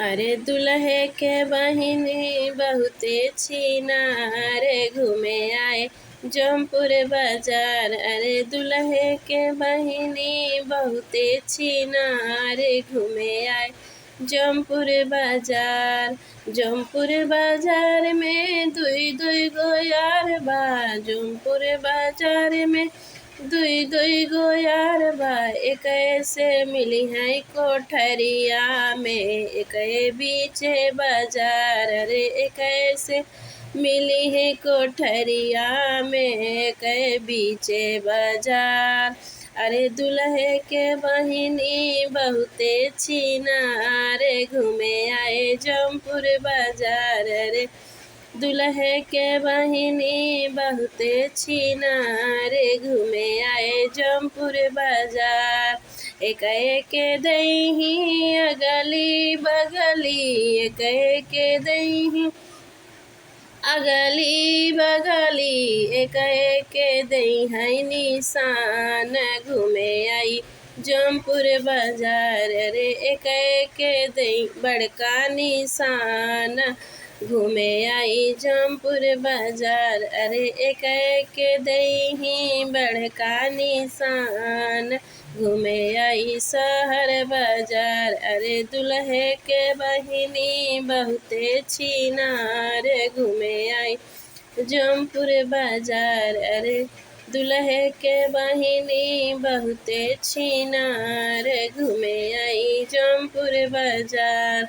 अरे दुल्हे के बहिनी बहुते छिनार घूमे आए जौनपुर बाजार। अरे दुल्हे के बहिनी बहुते छिनार घूमे आए जौनपुर बाजार। जौनपुर बाजार में दुई दुई गो यार बा। जौनपुर बाजार में दुई दुई गो यार बा। एक से मिली है कोठरिया में एक बीचे बाजार। रे एक से मिली है कोठरिया में एक बीचे बाजार। अरे दुल्हे के बहिनी बहुते छिनार घूमे आए जौनपुर बाजार। अरे दुल्हे के बहिनी बहुते छिनार घूमे आए जौनपुर बाजार। एक के दही अगली बगली एक के दही अगली बगली एक के दही है निशान घूमे आई जौनपुर बाजार। रे एक के दही बड़का निशान घूमे आई जौनपुर बाजार। अरे एक के दही बड़का निशान घूमे आई शहर बाजार। अरे दुल्हे के बहिनी बहुते छिनार घूमे आई जौनपुर बाजार। अरे दुल्हे के बहिनी बहुते छिनार घूमे आई जौनपुर बाजार।